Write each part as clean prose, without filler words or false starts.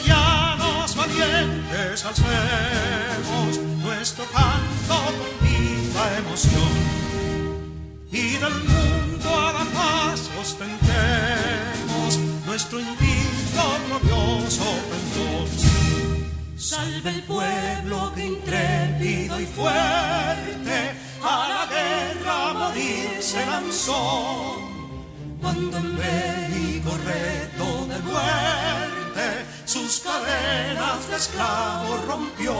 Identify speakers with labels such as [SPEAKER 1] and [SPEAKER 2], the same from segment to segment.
[SPEAKER 1] sevillanos valientes alcemos nuestro canto con viva emoción, y del mundo a la paz ostentemos nuestro invicto glorioso pendón. Salve el pueblo que intrépido y fuerte a la guerra a morir se lanzó, cuando en bélico reto de muerte sus cadenas de esclavos rompió.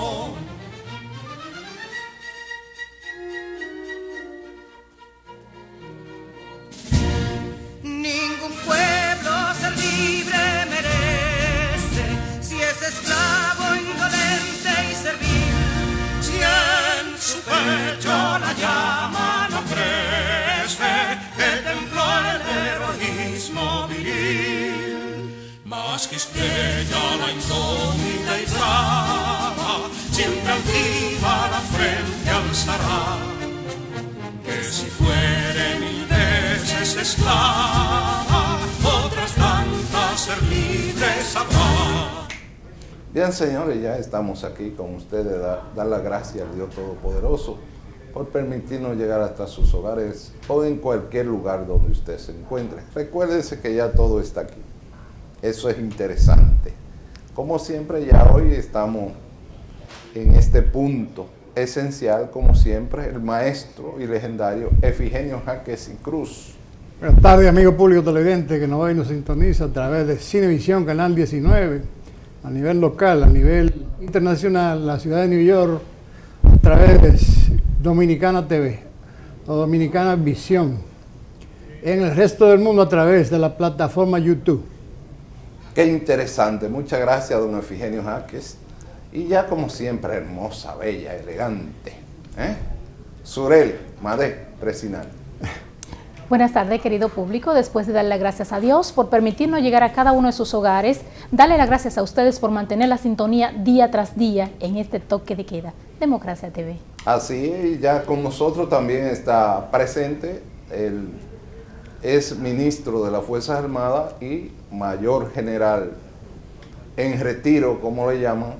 [SPEAKER 2] Ningún pueblo ser libre merece si es esclavo, indolente y servil.
[SPEAKER 1] Si en su pecho la llama no crece, que templó el heroísmo viril, más que estrella la indómita y brava, siempre altiva la frente alzará, que si fuere mil veces esclava, otras tantas ser libres habrá.
[SPEAKER 3] Bien, señores, ya estamos aquí con ustedes, dar las gracias al Dios Todopoderoso por permitirnos llegar hasta sus hogares o en cualquier lugar donde usted se encuentre. Recuérdense que ya todo está aquí. Eso es interesante. Como siempre, ya hoy estamos en este punto esencial, como siempre, el maestro y legendario Efigenio Jaques y Cruz.
[SPEAKER 4] Buenas tardes, amigo público televidente que nos ve y nos sintoniza a través de Cinevisión, Canal 19, a nivel local, a nivel internacional, la ciudad de New York, a través de Dominicana TV o Dominicana Visión, en el resto del mundo a través de la plataforma YouTube.
[SPEAKER 3] Qué interesante. Muchas gracias, don Efigenio Jaques. Y ya como siempre, hermosa, bella, elegante. Surel Madé Presinal.
[SPEAKER 5] Buenas tardes, querido público. Después de darle las gracias a Dios por permitirnos llegar a cada uno de sus hogares, darle las gracias a ustedes por mantener la sintonía día tras día en este toque de queda. Democracia TV.
[SPEAKER 3] Así es, ya con nosotros también está presente el ex ministro de las Fuerzas Armadas y mayor general en retiro, como le llaman,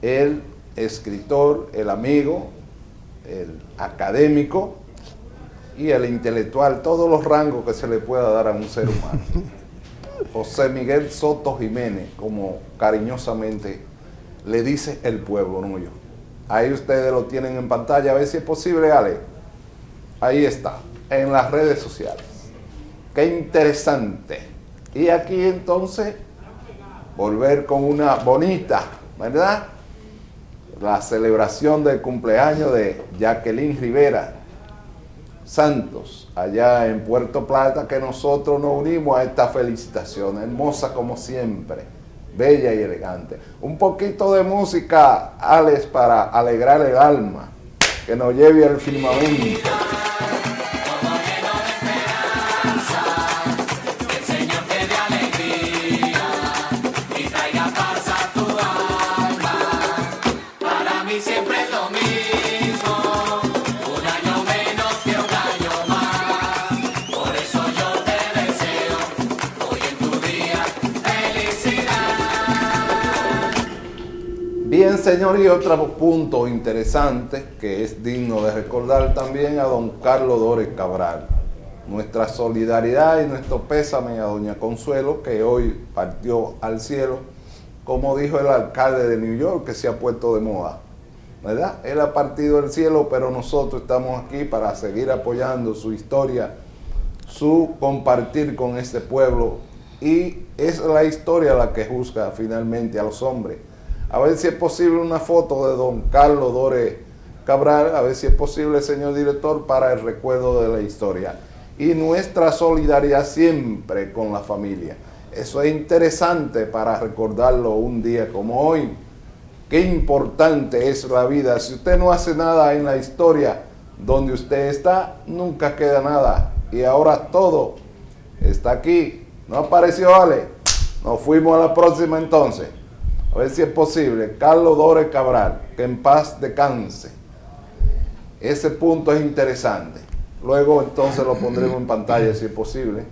[SPEAKER 3] el escritor, el amigo, el académico y el intelectual, todos los rangos que se le pueda dar a un ser humano. José Miguel Soto Jiménez, como cariñosamente le dice el pueblo, no yo. Ahí ustedes lo tienen en pantalla, a ver si es posible, Ale. Ahí está, en las redes sociales. Qué interesante. Y aquí entonces, volver con una bonita, ¿verdad? La celebración del cumpleaños de Jacqueline Rivera Santos, allá en Puerto Plata, que nosotros nos unimos a esta felicitación, hermosa como siempre, bella y elegante. Un poquito de música, Alex, para alegrar el alma, que nos lleve al firmamento. Bien, señor, y otro punto interesante que es digno de recordar también a don Carlos Dores Cabral. Nuestra solidaridad y nuestro pésame a doña Consuelo, que hoy partió al cielo, como dijo el alcalde de New York, que se ha puesto de moda, ¿verdad? Él ha partido al cielo, pero nosotros estamos aquí para seguir apoyando su historia, su compartir con este pueblo, y es la historia la que juzga finalmente a los hombres. A ver si es posible una foto de don Carlos Dores Cabral, a ver si es posible, señor director, para el recuerdo de la historia. Y nuestra solidaridad siempre con la familia. Eso es interesante para recordarlo un día como hoy. Qué importante es la vida. Si usted no hace nada en la historia donde usted está, nunca queda nada. Y ahora todo está aquí. ¿No apareció, Ale? Nos fuimos a la próxima entonces. A ver si es posible. Carlos Dores Cabral, que en paz descanse. Ese punto es interesante. Luego entonces lo pondremos en pantalla si es posible.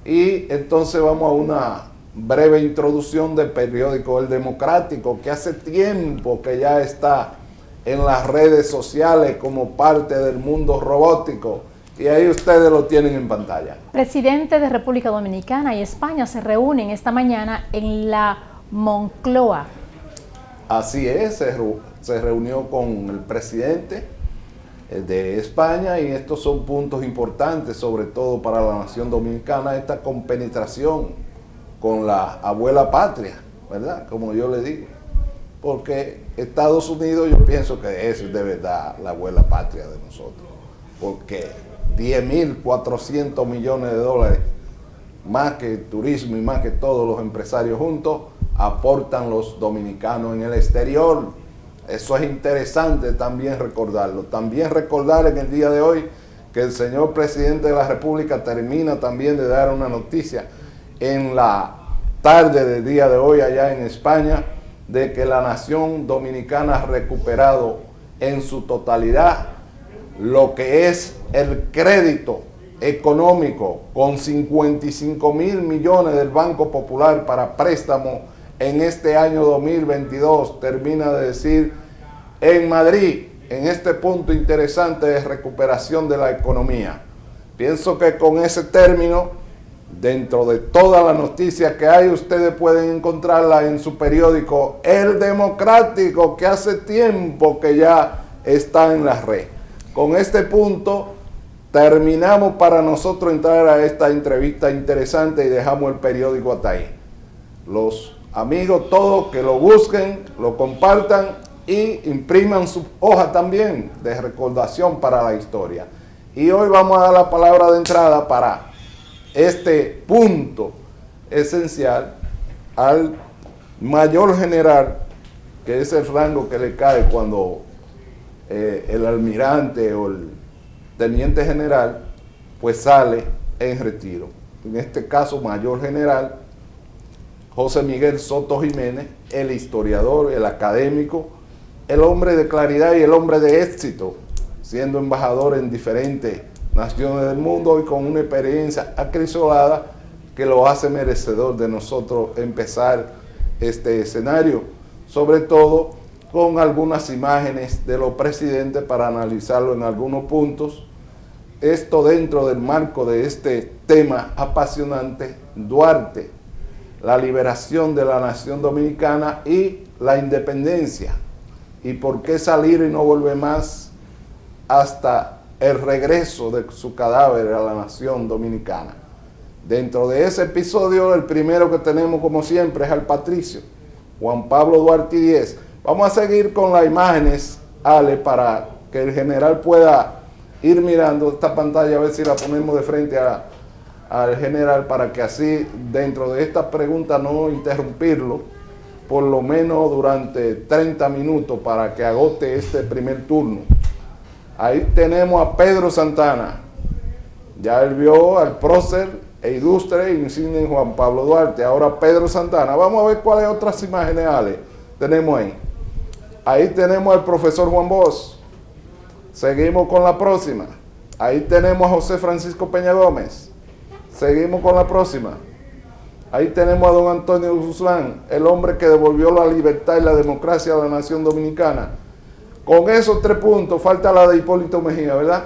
[SPEAKER 3] Y entonces vamos a una breve introducción del periódico El Democrático, que hace tiempo que ya está en las redes sociales como parte del mundo robótico. Y ahí ustedes lo tienen en pantalla.
[SPEAKER 5] Presidente de República Dominicana y España se reúnen esta mañana en la Moncloa.
[SPEAKER 3] Así es, se reunió con el presidente de España y estos son puntos importantes, sobre todo para la nación dominicana, esta compenetración con la abuela patria, ¿verdad? Como yo le digo. Porque Estados Unidos yo pienso que es de verdad la abuela patria de nosotros. Porque 10.400 millones de dólares, más que turismo y más que todos los empresarios juntos, aportan los dominicanos en el exterior. Eso es interesante también recordarlo. También recordar en el día de hoy que el señor presidente de la República termina también de dar una noticia en la tarde del día de hoy allá en España, de que la nación dominicana ha recuperado en su totalidad lo que es el crédito económico con 55.000 millones del Banco Popular para préstamo en este año 2022, termina de decir en Madrid, en este punto interesante de recuperación de la economía. Pienso que con ese término, dentro de todas las noticias que hay, ustedes pueden encontrarla en su periódico El Democrático, que hace tiempo que ya está en la red. Con este punto terminamos para nosotros entrar a esta entrevista interesante y dejamos el periódico hasta ahí. Los amigos todos que lo busquen, lo compartan y impriman su hoja también de recordación para la historia. Y hoy vamos a dar la palabra de entrada para este punto esencial al mayor general, que es el rango que le cae cuando el almirante o el teniente general pues sale en retiro. En este caso, mayor general José Miguel Soto Jiménez, el historiador, el académico, el hombre de claridad y el hombre de éxito, siendo embajador en diferentes naciones del mundo y con una experiencia acrisolada que lo hace merecedor de nosotros empezar este escenario, sobre todo con algunas imágenes de los presidentes para analizarlo en algunos puntos. Esto dentro del marco de este tema apasionante, Duarte, la liberación de la nación dominicana y la independencia. Y por qué salir y no volver más hasta el regreso de su cadáver a la nación dominicana. Dentro de ese episodio, el primero que tenemos como siempre es al patricio, Juan Pablo Duarte Díez. Vamos a seguir con las imágenes, Ale, para que el general pueda ir mirando esta pantalla, a ver si la ponemos de frente al general, para que así dentro de esta pregunta no interrumpirlo, por lo menos durante 30 minutos para que agote este primer turno. Ahí tenemos a Pedro Santana, ya él vio al prócer e ilustre insigne Juan Pablo Duarte, ahora Pedro Santana. Vamos a ver cuáles otras imágenes, Ale, tenemos ahí. Ahí tenemos al profesor Juan Bosch. Seguimos con la próxima. Ahí tenemos a José Francisco Peña Gómez. Seguimos con la próxima. Ahí tenemos a don Antonio Guzmán, el hombre que devolvió la libertad y la democracia a la nación dominicana. Con esos 3 puntos, falta la de Hipólito Mejía, ¿verdad?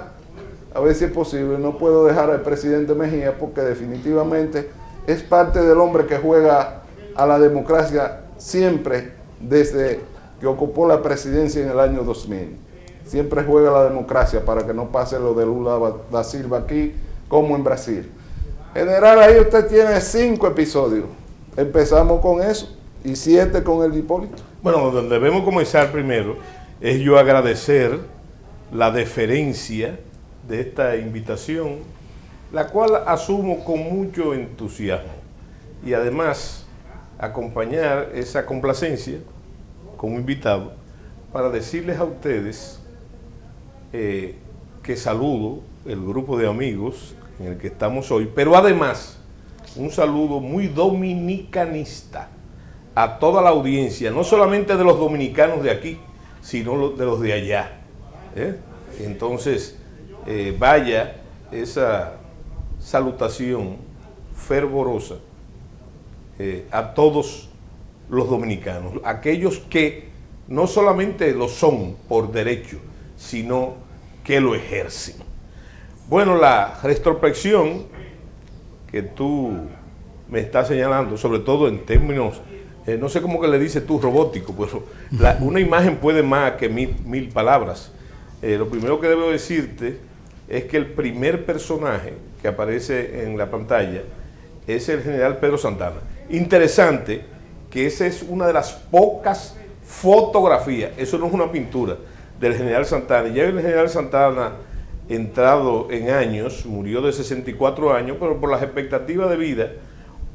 [SPEAKER 3] A ver si es posible. No puedo dejar al presidente Mejía porque definitivamente es parte del hombre que juega a la democracia siempre desde que ocupó la presidencia en el año 2000. Siempre juega la democracia para que no pase lo de Lula da Silva aquí como en Brasil. General, ahí usted tiene 5 episodios. Empezamos con eso y 7 con el Hipólito.
[SPEAKER 6] Bueno, donde debemos comenzar primero es yo agradecer la deferencia de esta invitación, la cual asumo con mucho entusiasmo. Y además acompañar esa complacencia como invitado para decirles a ustedes que saludo el grupo de amigos en el que estamos hoy, pero además un saludo muy dominicanista a toda la audiencia, no solamente de los dominicanos de aquí, sino de los de allá. Entonces, vaya esa salutación fervorosa a todos los dominicanos, aquellos que no solamente lo son por derecho, sino que lo ejercen. Bueno, la retrospección que tú me estás señalando, sobre todo en términos, no sé cómo que le dices tú, robótico, pero una imagen puede más que mil palabras. Lo primero que debo decirte es que el primer personaje que aparece en la pantalla es el general Pedro Santana. Interesante que esa es una de las pocas fotografías, eso no es una pintura, del general Santana. Ya el general Santana, entrado en años, murió de 64 años, pero por las expectativas de vida,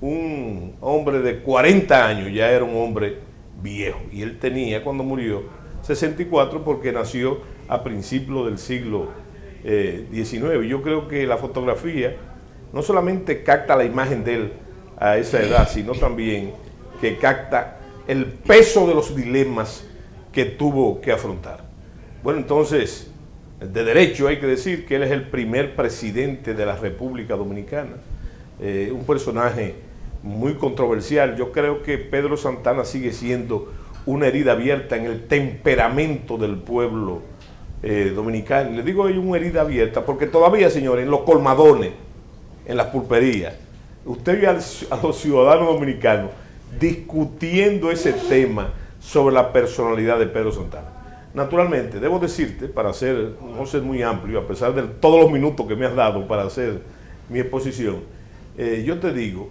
[SPEAKER 6] un hombre de 40 años ya era un hombre viejo. Y él tenía, cuando murió, 64 porque nació a principios del siglo XIX. Yo creo que la fotografía no solamente capta la imagen de él a esa edad, sino también que capta el peso de los dilemas que tuvo que afrontar. Bueno, entonces, de derecho hay que decir que él es el primer presidente de la República Dominicana, un personaje muy controversial. Yo creo que Pedro Santana sigue siendo una herida abierta en el temperamento del pueblo dominicano. Le digo ahí una herida abierta porque todavía, señores, en los colmadones, en las pulperías, usted ve a los ciudadanos dominicanos discutiendo ese tema sobre la personalidad de Pedro Santana. Naturalmente, debo decirte, para no ser muy amplio, a pesar de todos los minutos que me has dado para hacer mi exposición, yo te digo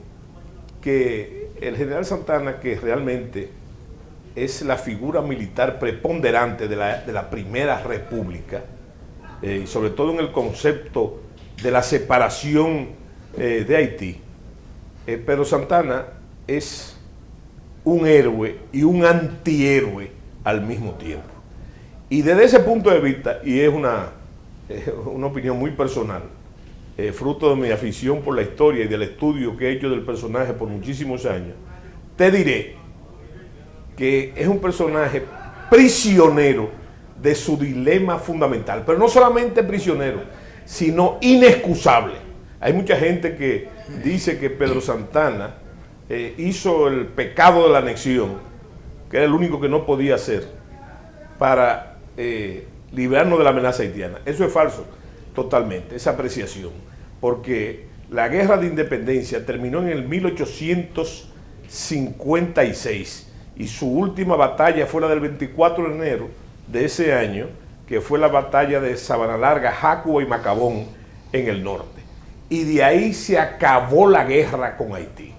[SPEAKER 6] que el general Santana, que realmente es la figura militar preponderante de la Primera República, y sobre todo en el concepto de la separación de Haití, Pedro Santana es un héroe y un antihéroe al mismo tiempo. Y desde ese punto de vista, y es una opinión muy personal, fruto de mi afición por la historia y del estudio que he hecho del personaje por muchísimos años, te diré que es un personaje prisionero de su dilema fundamental, pero no solamente prisionero, sino inexcusable. Hay mucha gente que dice que Pedro Santana hizo el pecado de la anexión, que era el único que no podía hacer para librarnos de la amenaza haitiana. Eso es falso, totalmente, esa apreciación, porque la guerra de independencia terminó en el 1856 y su última batalla fue la del 24 de enero de ese año, que fue la batalla de Sabana Larga, Jacua y Macabón en el norte. Y de ahí se acabó la guerra con Haití.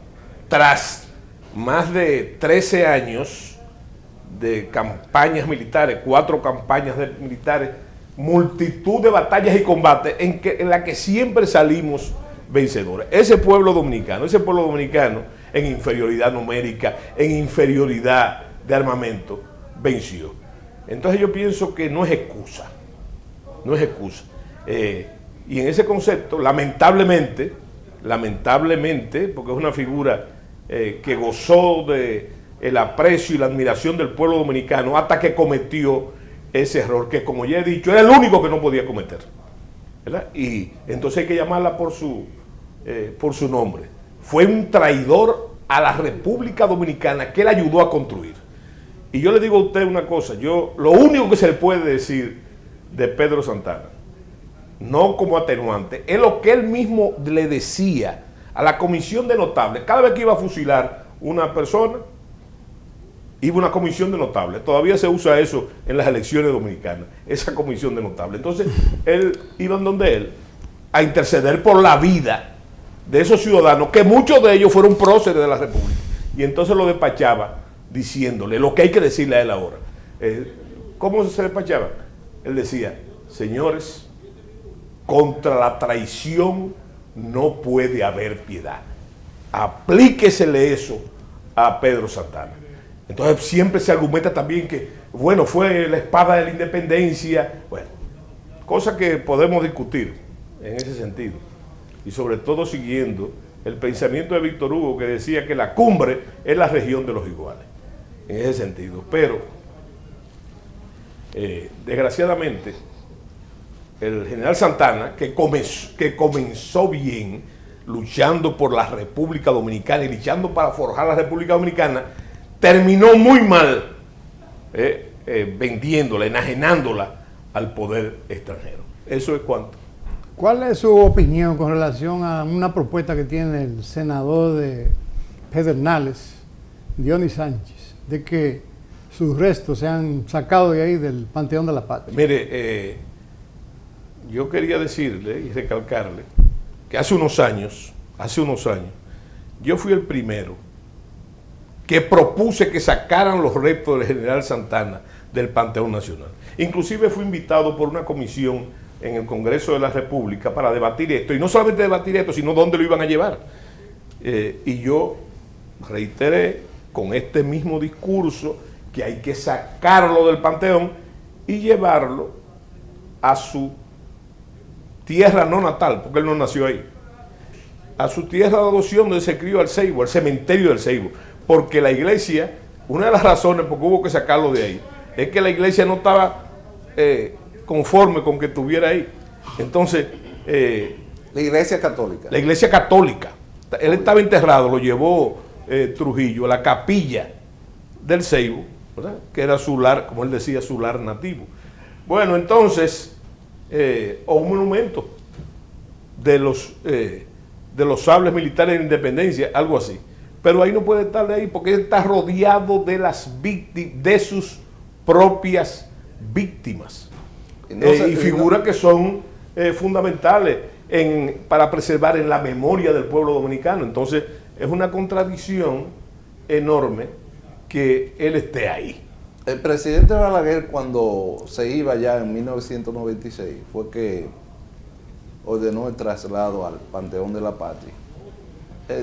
[SPEAKER 6] Tras más de 13 años de campañas militares, 4 campañas militares, multitud de batallas y combates en la que siempre salimos vencedores. Ese pueblo dominicano en inferioridad numérica, en inferioridad de armamento, venció. Entonces yo pienso que no es excusa, y en ese concepto, lamentablemente, porque es una figura que gozó de el aprecio y la admiración del pueblo dominicano hasta que cometió ese error, que como ya he dicho, era el único que no podía cometer, ¿verdad? Y entonces hay que llamarla por su nombre. Fue un traidor a la República Dominicana que él ayudó a construir. Y yo le digo a usted una cosa, lo único que se le puede decir de Pedro Santana, no como atenuante, es lo que él mismo le decía a la comisión de notables. Cada vez que iba a fusilar una persona, iba una comisión de notables. Todavía se usa eso en las elecciones dominicanas, esa comisión de notables. Entonces, él iba donde él a interceder por la vida de esos ciudadanos, que muchos de ellos fueron próceres de la República. Y entonces lo despachaba diciéndole lo que hay que decirle a él ahora. ¿Cómo se despachaba? Él decía, señores, contra la traición no puede haber piedad. Aplíquesele eso a Pedro Santana. Entonces siempre se argumenta también que, bueno, fue la espada de la independencia. Bueno, cosa que podemos discutir en ese sentido. Y sobre todo siguiendo el pensamiento de Víctor Hugo, que decía que la cumbre es la región de los iguales. En ese sentido. Pero, desgraciadamente, el general Santana, que comenzó bien, luchando por la República Dominicana y luchando para forjar la República Dominicana, terminó muy mal vendiéndola, enajenándola al poder extranjero. Eso es cuanto.
[SPEAKER 4] ¿Cuál es su opinión con relación a una propuesta que tiene el senador de Pedernales, Dionis Sánchez, de que sus restos sean sacados de ahí del Panteón de la Patria?
[SPEAKER 6] Mire, yo quería decirle y recalcarle que hace unos años, yo fui el primero que propuse que sacaran los restos del general Santana del Panteón Nacional. Inclusive fui invitado por una comisión en el Congreso de la República para debatir esto, y no solamente debatir esto, sino dónde lo iban a llevar. Y yo reiteré con este mismo discurso que hay que sacarlo del Panteón y llevarlo a su tierra no natal, porque él no nació ahí, a su tierra de adopción donde se crió, al Ceibo, al cementerio del Ceibo, porque la iglesia, una de las razones por qué hubo que sacarlo de ahí, es que la iglesia no estaba conforme con que estuviera ahí. Entonces,
[SPEAKER 3] la iglesia católica.
[SPEAKER 6] La iglesia católica. Él estaba enterrado, lo llevó Trujillo a la capilla del Ceibo, ¿verdad? Que era su lar, como él decía, su lar nativo. Bueno, entonces, o un monumento de los sables militares de independencia, algo así. Pero ahí no puede estar de ahí porque él está rodeado de las víctimas, de sus propias víctimas. Y figuras que son fundamentales para preservar en la memoria del pueblo dominicano. Entonces, es una contradicción enorme que él esté ahí.
[SPEAKER 3] El presidente Balaguer, cuando se iba ya en 1996, fue que ordenó el traslado al Panteón de la Patria.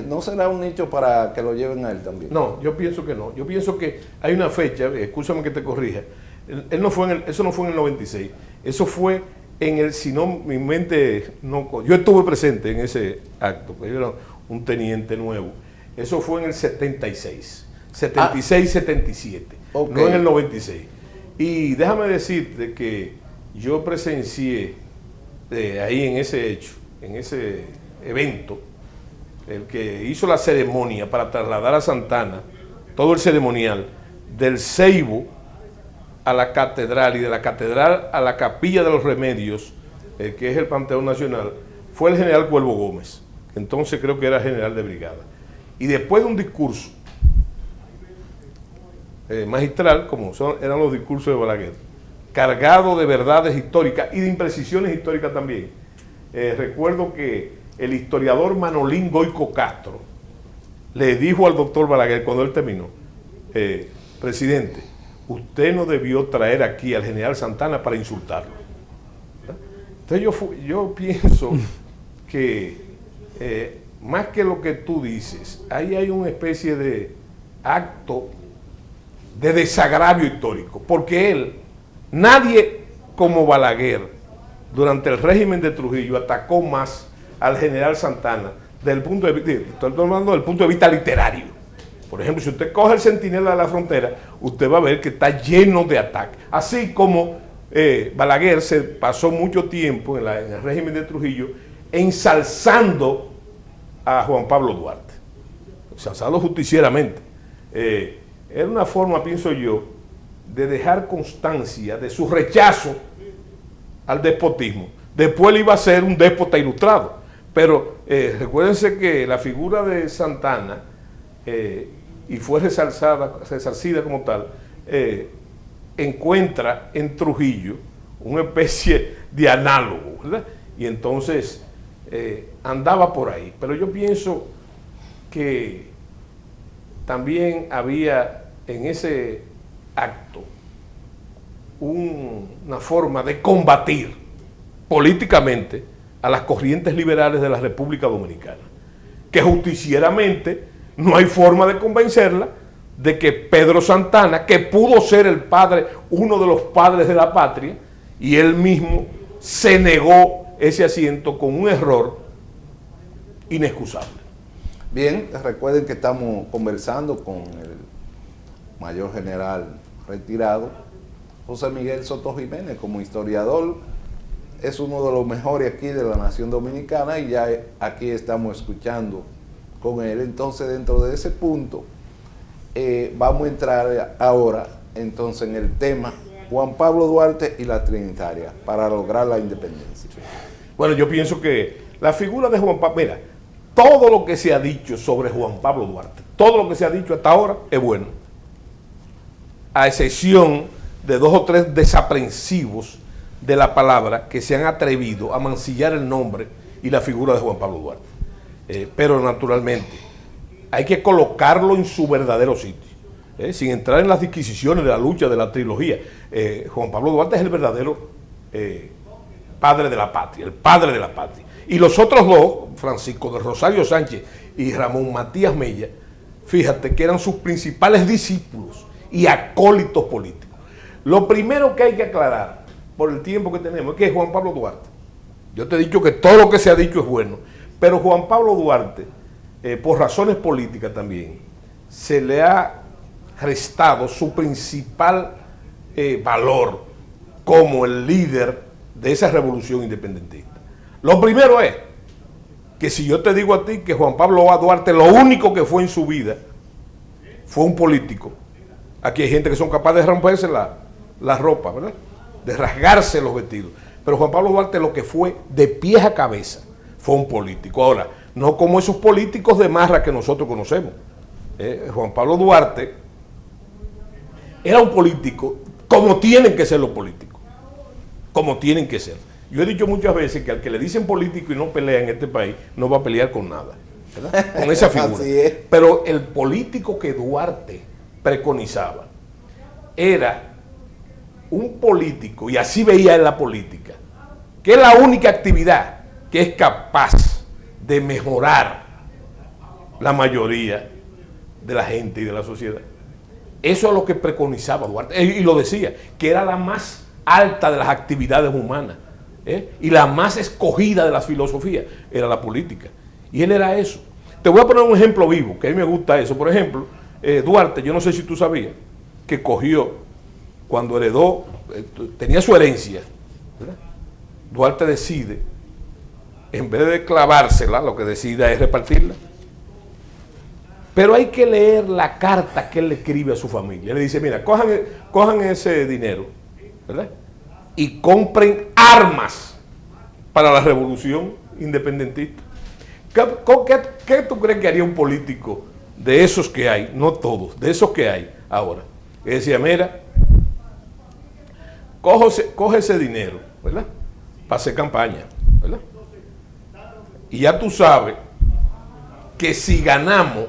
[SPEAKER 3] ¿No será un nicho para que lo lleven a él también?
[SPEAKER 6] No, yo pienso que no. Yo pienso que hay una fecha, escúchame que te corrija, eso no fue en el 96, eso fue en el, si no, mi mente, no, yo estuve presente en ese acto, porque yo era un teniente nuevo, eso fue en el 76, 77, okay. No en el 96. Y déjame decirte que yo presencié ahí en ese hecho, en ese evento, el que hizo la ceremonia para trasladar a Santana, todo el ceremonial, del Ceibo a la catedral y de la catedral a la capilla de los Remedios, que es el Panteón Nacional, fue el general Cuervo Gómez, entonces creo que era general de brigada. Y después de un discurso magistral, como eran los discursos de Balaguer, cargado de verdades históricas y de imprecisiones históricas también, recuerdo que el historiador Manolín Goico Castro le dijo al doctor Balaguer cuando él terminó, presidente, usted no debió traer aquí al general Santana para insultarlo. Entonces yo pienso que más que lo que tú dices, ahí hay una especie de acto de desagravio histórico, porque nadie como Balaguer durante el régimen de Trujillo atacó más al general Santana estoy hablando del punto de vista literario. Por ejemplo, si usted coge el Centinela de la Frontera, usted va a ver que está lleno de ataques. Así como Balaguer se pasó mucho tiempo en el régimen de Trujillo ensalzando a Juan Pablo Duarte, ensalzando justicieramente. Era una forma, pienso yo, de dejar constancia de su rechazo al despotismo. Después él iba a ser un déspota ilustrado. Pero recuérdense que la figura de Santana, y fue resarcida como tal, encuentra en Trujillo una especie de análogo, ¿verdad? Y entonces andaba por ahí. Pero yo pienso que también había en ese acto una forma de combatir políticamente a las corrientes liberales de la República Dominicana, que justicieramente no hay forma de convencerla de que Pedro Santana, que pudo ser el padre, uno de los padres de la patria, y él mismo se negó ese asiento con un error inexcusable.
[SPEAKER 3] Bien, recuerden que estamos conversando con el mayor general retirado, José Miguel Soto Jiménez, como historiador, es uno de los mejores aquí de la nación dominicana y ya aquí estamos escuchando con él. Entonces, dentro de ese punto, vamos a entrar ahora entonces en el tema Juan Pablo Duarte y la Trinitaria para lograr la independencia.
[SPEAKER 6] Bueno, yo pienso que la figura de Juan Pablo, mira, todo lo que se ha dicho sobre Juan Pablo Duarte, todo lo que se ha dicho hasta ahora es bueno, a excepción de 2 o 3 desaprensivos de la palabra que se han atrevido a mancillar el nombre y la figura de Juan Pablo Duarte. Pero naturalmente hay que colocarlo en su verdadero sitio, sin entrar en las disquisiciones de la lucha de la trilogía. Juan Pablo Duarte es el verdadero padre de la patria, el padre de la patria. Y los otros dos, Francisco de Rosario Sánchez y Ramón Matías Mella, fíjate que eran sus principales discípulos y acólitos políticos. Lo primero que hay que aclarar, por el tiempo que tenemos, es que Juan Pablo Duarte, yo te he dicho que todo lo que se ha dicho es bueno, pero Juan Pablo Duarte, por razones políticas también, se le ha restado su principal valor como el líder de esa revolución independentista. Lo primero es que si yo te digo a ti que Juan Pablo Duarte lo único que fue en su vida fue un político, aquí hay gente que son capaces de romperse la ropa, ¿verdad?, de rasgarse los vestidos, pero Juan Pablo Duarte lo que fue de pies a cabeza fue un político. Ahora, no como esos políticos de marra que nosotros conocemos. Juan Pablo Duarte era un político como tienen que ser los políticos, como tienen que ser. Yo he dicho muchas veces que al que le dicen político y no pelea en este país, no va a pelear con nada, ¿verdad?, con esa figura.
[SPEAKER 3] Así es.
[SPEAKER 6] Pero el político que Duarte preconizaba era un político, y así veía en la política, que es la única actividad que es capaz de mejorar la mayoría de la gente y de la sociedad. Eso es lo que preconizaba Duarte, y lo decía, que era la más alta de las actividades humanas, y la más escogida de las filosofías, era la política. Y él era eso. Te voy a poner un ejemplo vivo, que a mí me gusta eso. Por ejemplo, Duarte, yo no sé si tú sabías, que cogió, cuando heredó, tenía su herencia, ¿verdad?, Duarte decide, en vez de clavársela, lo que decide es repartirla. Pero hay que leer la carta que él le escribe a su familia. Él le dice, mira, cojan ese dinero, ¿verdad?, y compren armas para la revolución independentista. ¿Qué tú crees que haría un político de esos que hay? No todos, de esos que hay ahora. Él decía, mira, coge ese dinero, ¿verdad?, para hacer campaña, ¿verdad? Y ya tú sabes que si ganamos,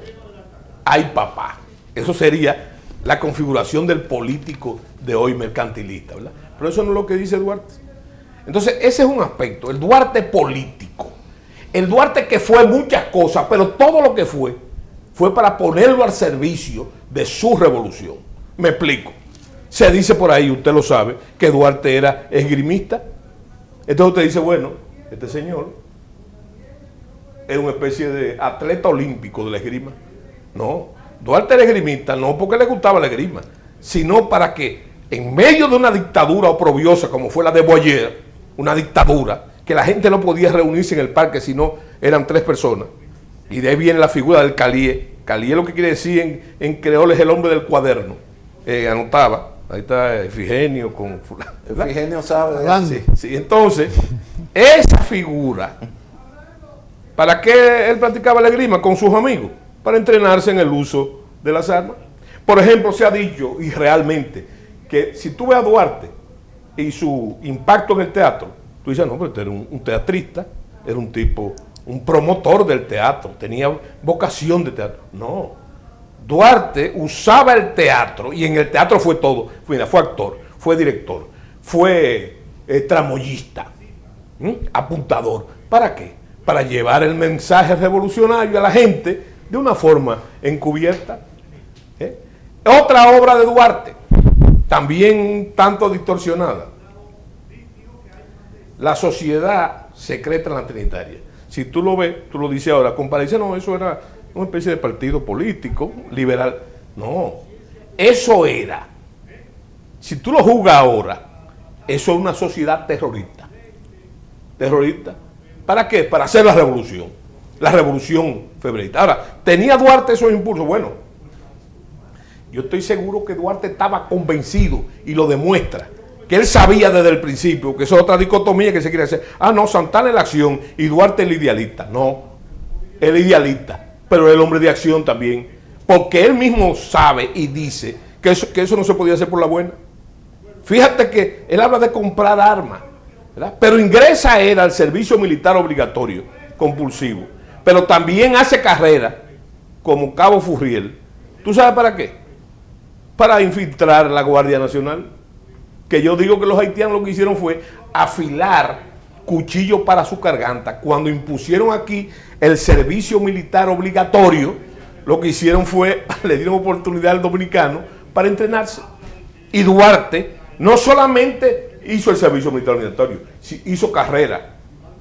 [SPEAKER 6] hay papá. Eso sería la configuración del político de hoy mercantilista, ¿verdad? Pero eso no es lo que dice Duarte. Entonces, ese es un aspecto, el Duarte político. El Duarte que fue muchas cosas, pero todo lo que fue para ponerlo al servicio de su revolución. Me explico. Se dice por ahí, usted lo sabe, que Duarte era esgrimista. Entonces usted dice, bueno, este señor es una especie de atleta olímpico de la esgrima. No, Duarte era esgrimista no porque le gustaba la esgrima, sino para que en medio de una dictadura oprobiosa como fue la de Boyer, una dictadura, que la gente no podía reunirse en el parque si no eran 3 personas, y de ahí viene la figura del Calié. Calié lo que quiere decir en creol es el hombre del cuaderno. Anotaba, ahí está Efigenio con fulano.
[SPEAKER 3] Efigenio sabe.
[SPEAKER 6] Sí, entonces, esa figura, ¿para qué él practicaba la esgrima? Con sus amigos, para entrenarse en el uso de las armas. Por ejemplo, se ha dicho, y realmente, que si tú ves a Duarte y su impacto en el teatro, tú dices, no, pero este era un teatrista, era un tipo, un promotor del teatro, tenía vocación de teatro. No, Duarte usaba el teatro, y en el teatro fue todo. Mira, fue actor, fue director, fue tramoyista, apuntador. ¿Para qué? Para llevar el mensaje revolucionario a la gente de una forma encubierta. Otra obra de Duarte, también tanto distorsionada, La Sociedad Secreta en la Trinitaria. Si tú lo ves, tú lo dices ahora, dice, no, eso era una especie de partido político, liberal. No, eso era, si tú lo juzgas ahora, eso es una sociedad terrorista. terrorista. ¿Para qué? Para hacer la revolución febrerista. Ahora, ¿tenía Duarte esos impulsos? Bueno, yo estoy seguro que Duarte estaba convencido y lo demuestra, que él sabía desde el principio que eso es otra dicotomía que se quiere hacer. Ah, no, Santana es la acción y Duarte es el idealista. No, el idealista, pero el hombre de acción también, porque él mismo sabe y dice que eso no se podía hacer por la buena. Fíjate que él habla de comprar armas, ¿verdad? Pero ingresa él al servicio militar obligatorio, compulsivo, pero también hace carrera como Cabo Furriel. ¿Tú sabes para qué? Para infiltrar la Guardia Nacional. Que yo digo que los haitianos lo que hicieron fue afilar cuchillo para su garganta. Cuando impusieron aquí el servicio militar obligatorio, lo que hicieron fue, le dieron oportunidad al dominicano para entrenarse. Y Duarte no solamente hizo el servicio militar obligatorio, hizo carrera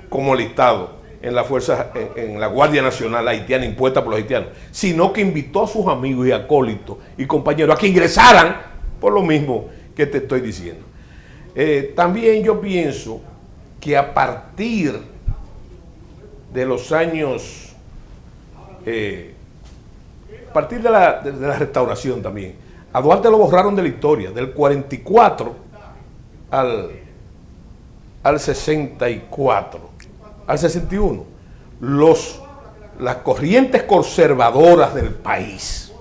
[SPEAKER 6] como alistado en la fuerza, en la Guardia Nacional haitiana impuesta por los haitianos, sino que invitó a sus amigos y acólitos y compañeros a que ingresaran por lo mismo que te estoy diciendo. También yo pienso que a partir de los años, a partir de la restauración también, a Duarte lo borraron de la historia, del 44 al 64, al 61, las corrientes conservadoras del país.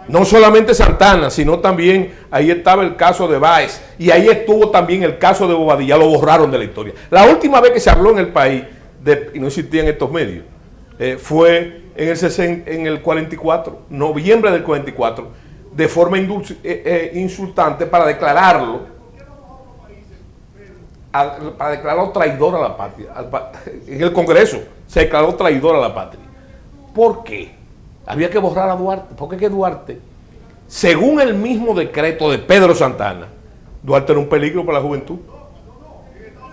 [SPEAKER 6] No solamente Santana, sino también ahí estaba el caso de Báez y ahí estuvo también el caso de Bobadilla, lo borraron de la historia. La última vez que se habló en el país, y no existían estos medios, fue en el 44, noviembre del 44, de forma insultante para declararlo traidor a la patria. En el Congreso se declaró traidor a la patria. ¿Por qué? Había que borrar a Duarte, porque es que Duarte, según el mismo decreto de Pedro Santana, Duarte era un peligro para la juventud.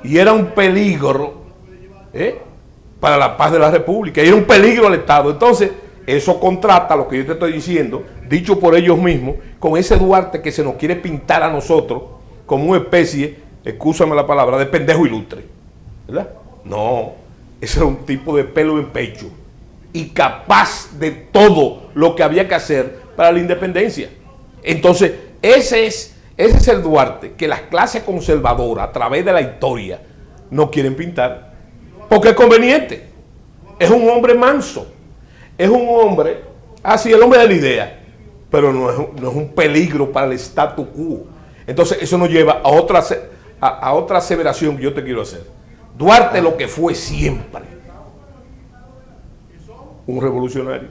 [SPEAKER 6] Y era un peligro para la paz de la República, y era un peligro al Estado. Entonces, eso contrasta lo que yo te estoy diciendo, dicho por ellos mismos, con ese Duarte que se nos quiere pintar a nosotros como una especie, excúsame la palabra, de pendejo ilustre, ¿verdad? No, ese era un tipo de pelo en pecho y capaz de todo lo que había que hacer para la independencia. Entonces, ese es el Duarte que las clases conservadoras a través de la historia no quieren pintar, porque es conveniente. Es un hombre manso, es un hombre, así el hombre de la idea, pero no es un peligro para el statu quo. Entonces, eso nos lleva a otra aseveración que yo te quiero hacer. Duarte lo que fue siempre, un revolucionario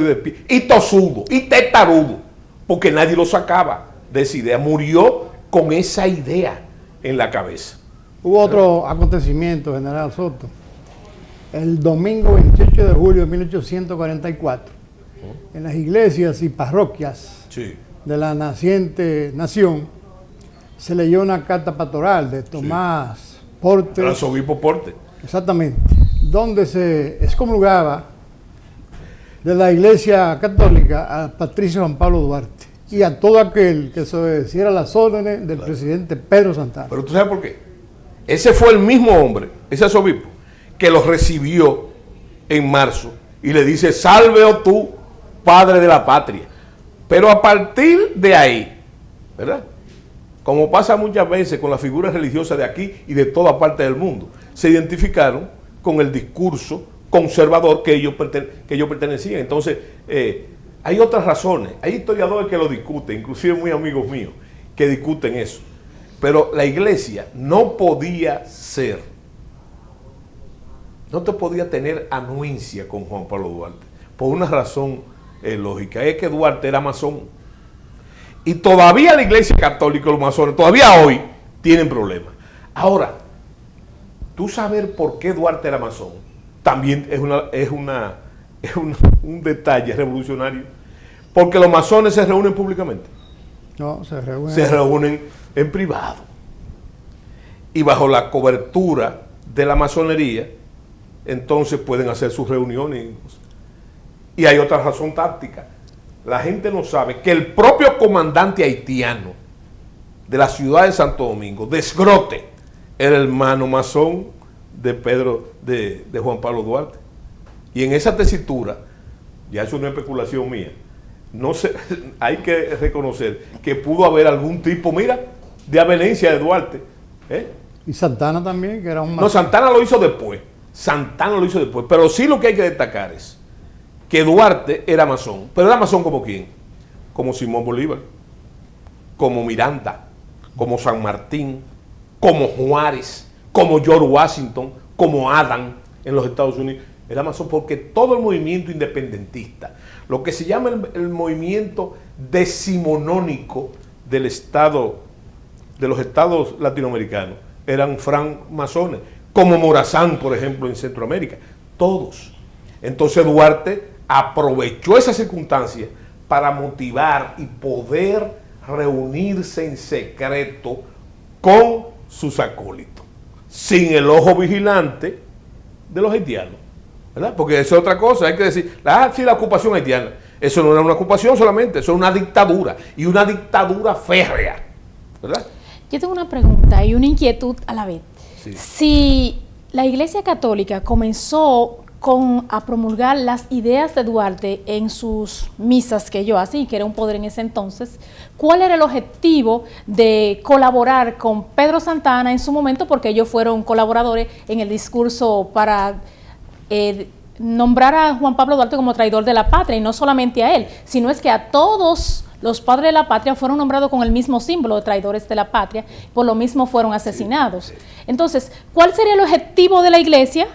[SPEAKER 6] de pie, y tosudo, y testarudo, porque nadie lo sacaba de esa idea, murió con esa idea en la cabeza.
[SPEAKER 4] Hubo otro acontecimiento, general Soto, el domingo 28 de julio de 1844, en las iglesias y parroquias de la naciente nación, se leyó una carta pastoral de Tomás Portes,
[SPEAKER 6] el arzobispo Portes,
[SPEAKER 4] exactamente, donde se excomulgaba de la Iglesia Católica a Patricio Juan Pablo Duarte y a todo aquel que se obedeciera las órdenes del presidente Pedro Santana.
[SPEAKER 6] Pero tú sabes por qué. Ese fue el mismo hombre, ese arzobispo, que los recibió en marzo y le dice: salve, oh tú, padre de la patria. Pero a partir de ahí, ¿verdad?, como pasa muchas veces con las figuras religiosas de aquí y de toda parte del mundo, se identificaron con el discurso conservador que ellos pertenecían. Entonces, hay otras razones, hay historiadores que lo discuten, inclusive muy amigos míos, que discuten eso. Pero la iglesia no podía no te podía tener anuencia con Juan Pablo Duarte, por una razón lógica, es que Duarte era masón. Y todavía la Iglesia Católica y los masones, todavía hoy, tienen problemas. Ahora, tú saber por qué Duarte era masón, también es un detalle revolucionario. Porque los masones se reúnen públicamente.
[SPEAKER 4] No, se
[SPEAKER 6] reúnen en privado. Y bajo la cobertura de la masonería, entonces pueden hacer sus reuniones. Y hay otra razón táctica. La gente no sabe que el propio comandante haitiano de la ciudad de Santo Domingo, Desgrote, era el hermano masón de de Juan Pablo Duarte. Y en esa tesitura, ya eso no es especulación mía, no sé, hay que reconocer que pudo haber algún tipo, mira, de avenencia de Duarte.
[SPEAKER 4] Y Santana también, que era un masón.
[SPEAKER 6] No, Santana lo hizo después. Pero sí lo que hay que destacar es que Duarte era masón. Pero era masón como quién? Como Simón Bolívar, como Miranda, como San Martín, como Juárez, como George Washington, como Adams en los Estados Unidos. Era masón porque todo el movimiento independentista, lo que se llama el movimiento decimonónico del Estado, de los estados latinoamericanos, eran francmasones, como Morazán, por ejemplo, en Centroamérica, todos. Entonces Duarte aprovechó esa circunstancia para motivar y poder reunirse en secreto con sus acólitos, sin el ojo vigilante de los haitianos, ¿verdad? Porque eso es otra cosa, hay que decir, sí, la ocupación haitiana, eso no era una ocupación solamente, eso es una dictadura, y una dictadura férrea, ¿verdad?
[SPEAKER 5] Yo tengo una pregunta y una inquietud a la vez.
[SPEAKER 6] Sí.
[SPEAKER 5] Si la Iglesia Católica comenzó a promulgar las ideas de Duarte en sus misas que ellos hacían, que era un poder en ese entonces, ¿cuál era el objetivo de colaborar con Pedro Santana en su momento? Porque ellos fueron colaboradores en el discurso para nombrar a Juan Pablo Duarte como traidor de la patria, y no solamente a él, sino es que a todos los padres de la patria fueron nombrados con el mismo símbolo de traidores de la patria, por lo mismo fueron asesinados. Sí, sí. Entonces, ¿cuál sería el objetivo de la iglesia?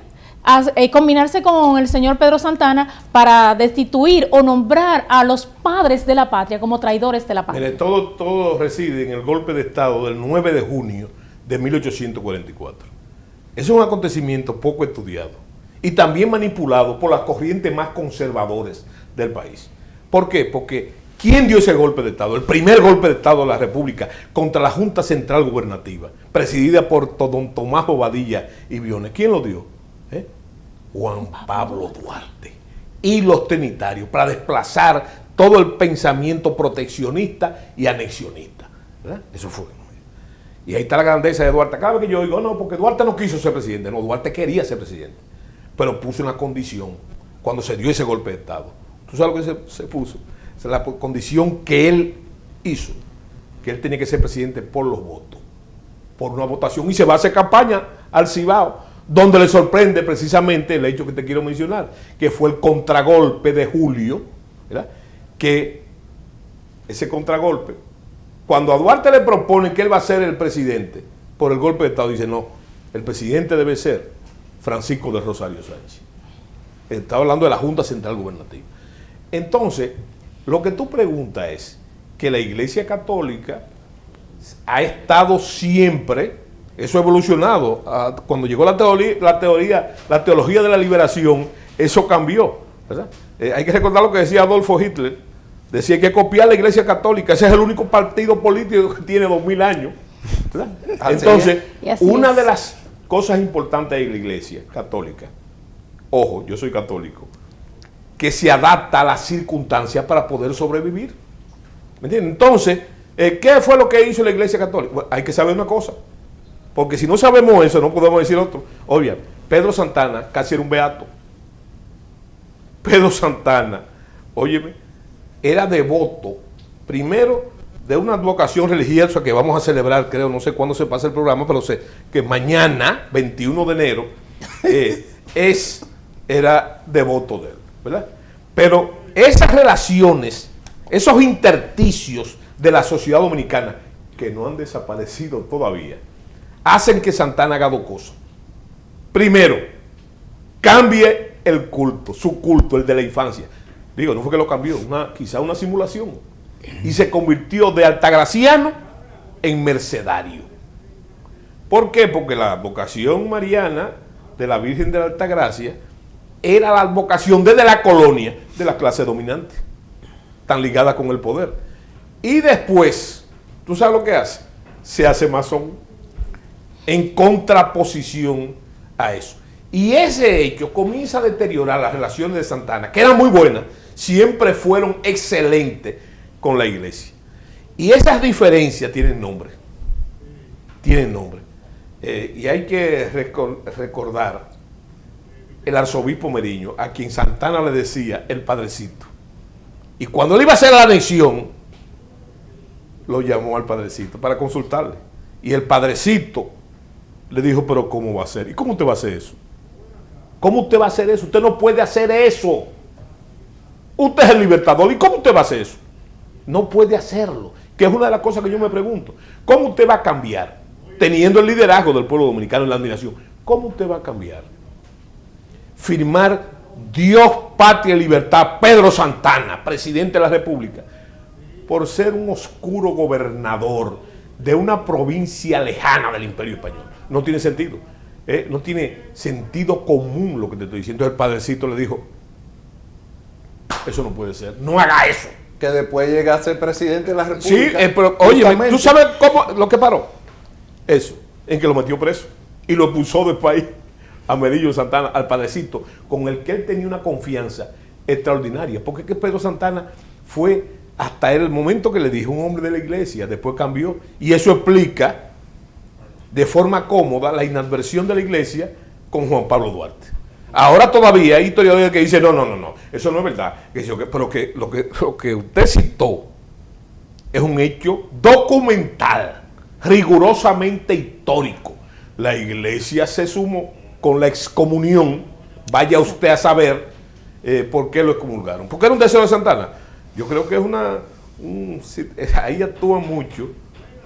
[SPEAKER 5] Combinarse con el señor Pedro Santana para destituir o nombrar a los padres de la patria como traidores de la patria.
[SPEAKER 6] Mire, todo reside en el golpe de Estado del 9 de junio de 1844. Es un acontecimiento poco estudiado y también manipulado por las corrientes más conservadoras del país. ¿Por qué? Porque ¿quién dio ese golpe de Estado? El primer golpe de Estado de la República contra la Junta Central Gubernativa, presidida por don Tomás Bobadilla y Briones. ¿Quién lo dio? Juan Pablo Duarte y los trinitarios, para desplazar todo el pensamiento proteccionista y anexionista, ¿verdad? Eso fue. Y ahí está la grandeza de Duarte. Cada vez que yo digo, no, porque Duarte no quiso ser presidente. No, Duarte quería ser presidente, pero puso una condición cuando se dio ese golpe de Estado. ¿Tú sabes lo que se puso? Esa es la condición que él hizo, que él tenía que ser presidente por los votos, por una votación, y se va a hacer campaña al Cibao, donde le sorprende precisamente el hecho que te quiero mencionar, que fue el contragolpe de julio, ¿verdad? Que ese contragolpe, cuando a Duarte le proponen que él va a ser el presidente por el golpe de Estado, dice no, el presidente debe ser Francisco de Rosario Sánchez. Estaba hablando de la Junta Central Gubernativa. Entonces, lo que tú preguntas es que la Iglesia Católica ha estado siempre, eso ha evolucionado. Cuando llegó la teología de la liberación, eso cambió, ¿verdad? Hay que recordar lo que decía Adolfo Hitler. Decía que hay que copiar la Iglesia Católica. Ese es el único partido político que tiene 2000 años, ¿verdad? Entonces, una de las cosas importantes de la Iglesia Católica, ojo, yo soy católico, que se adapta a las circunstancias para poder sobrevivir. ¿Me entiendes? Entonces, ¿qué fue lo que hizo la Iglesia Católica? Bueno, hay que saber una cosa. Porque si no sabemos eso, no podemos decir otro. Obvio, Pedro Santana casi era un beato. Pedro Santana, óyeme, era devoto, primero, de una advocación religiosa que vamos a celebrar, creo, no sé cuándo se pasa el programa, pero sé que mañana, 21 de enero, era devoto de él, ¿verdad? Pero esas relaciones, esos intersticios de la sociedad dominicana, que no han desaparecido todavía, hacen que Santana haga dos cosas. Primero, cambie el culto, su culto, el de la infancia. Digo, no fue que lo cambió, quizá una simulación. Y se convirtió de altagraciano en mercedario. ¿Por qué? Porque la advocación mariana de la Virgen de la Altagracia era la advocación desde la colonia de la clase dominante, tan ligada con el poder. Y después, ¿tú sabes lo que hace? Se hace masón, en contraposición a eso. Y ese hecho comienza a deteriorar las relaciones de Santana, que eran muy buenas, siempre fueron excelentes con la iglesia. Y esas diferencias tienen nombre. tienen nombre. Y hay que recordar el arzobispo Meriño, a quien Santana le decía el padrecito. Y cuando él iba a hacer la anexión, lo llamó al padrecito para consultarle. Y el padrecito le dijo, pero ¿cómo va a ser? ¿Y cómo usted va a hacer eso? ¿Cómo usted va a hacer eso? Usted no puede hacer eso. Usted es el libertador. ¿Y cómo usted va a hacer eso? No puede hacerlo. Que es una de las cosas que yo me pregunto. ¿Cómo usted va a cambiar? Teniendo el liderazgo del pueblo dominicano en la admiración. ¿Cómo usted va a cambiar? Firmar Dios, patria y libertad, Pedro Santana, presidente de la República, por ser un oscuro gobernador de una provincia lejana del Imperio Español. No tiene sentido. No tiene sentido común lo que te estoy diciendo. Entonces el padrecito le dijo, eso no puede ser, no haga eso.
[SPEAKER 3] Que después llega a ser presidente de la República.
[SPEAKER 6] Sí, pero oye, ¿tú sabes cómo lo que paró? Eso, en que lo metió preso y lo expulsó del país a Meriño Santana, al padrecito, con el que él tenía una confianza extraordinaria. Porque es que Pedro Santana fue hasta el momento que le dijo un hombre de la iglesia, después cambió, y eso explica de forma cómoda la inadversión de la iglesia con Juan Pablo Duarte. Ahora todavía hay historiadores que dicen, no, eso no es verdad. Pero que lo que usted citó es un hecho documental, rigurosamente histórico. La iglesia se sumó con la excomunión, vaya usted a saber por qué lo excomulgaron. ¿Por qué era un deseo de Santana? Yo creo que es ahí actúa mucho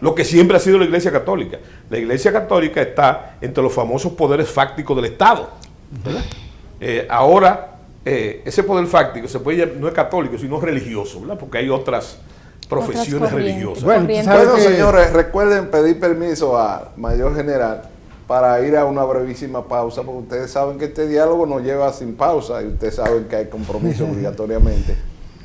[SPEAKER 6] lo que siempre ha sido la Iglesia Católica. La Iglesia Católica está entre los famosos poderes fácticos del Estado, ¿verdad? Ahora, ese poder fáctico se puede no es católico, sino religioso, ¿verdad? Porque hay otras profesiones religiosas.
[SPEAKER 3] Bueno, señores, recuerden pedir permiso a Mayor General para ir a una brevísima pausa, porque ustedes saben que este diálogo nos lleva sin pausa y ustedes saben que hay compromiso obligatoriamente.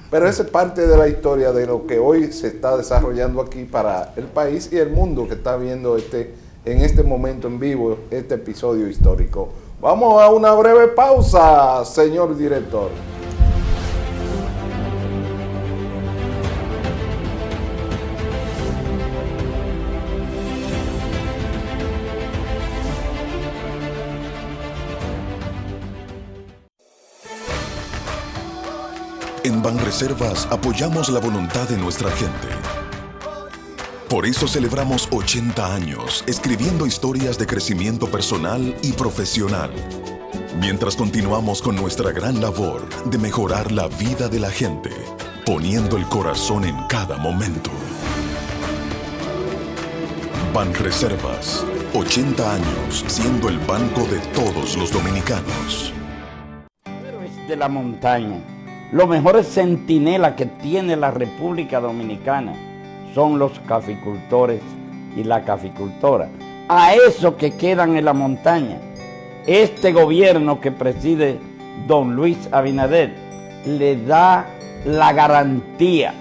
[SPEAKER 3] Pero esa es parte de la historia de lo que hoy se está desarrollando aquí para el país y el mundo que está viendo en este momento en vivo este episodio histórico. Vamos a una breve pausa, señor director.
[SPEAKER 7] En Banreservas apoyamos la voluntad de nuestra gente. Por eso celebramos 80 años escribiendo historias de crecimiento personal y profesional, mientras continuamos con nuestra gran labor de mejorar la vida de la gente, poniendo el corazón en cada momento. Banreservas, 80 años siendo el banco de todos los dominicanos.
[SPEAKER 8] Héroes de la montaña. Los mejores centinelas que tiene la República Dominicana son los caficultores y la caficultora. A esos que quedan en la montaña, este gobierno que preside don Luis Abinader le da la garantía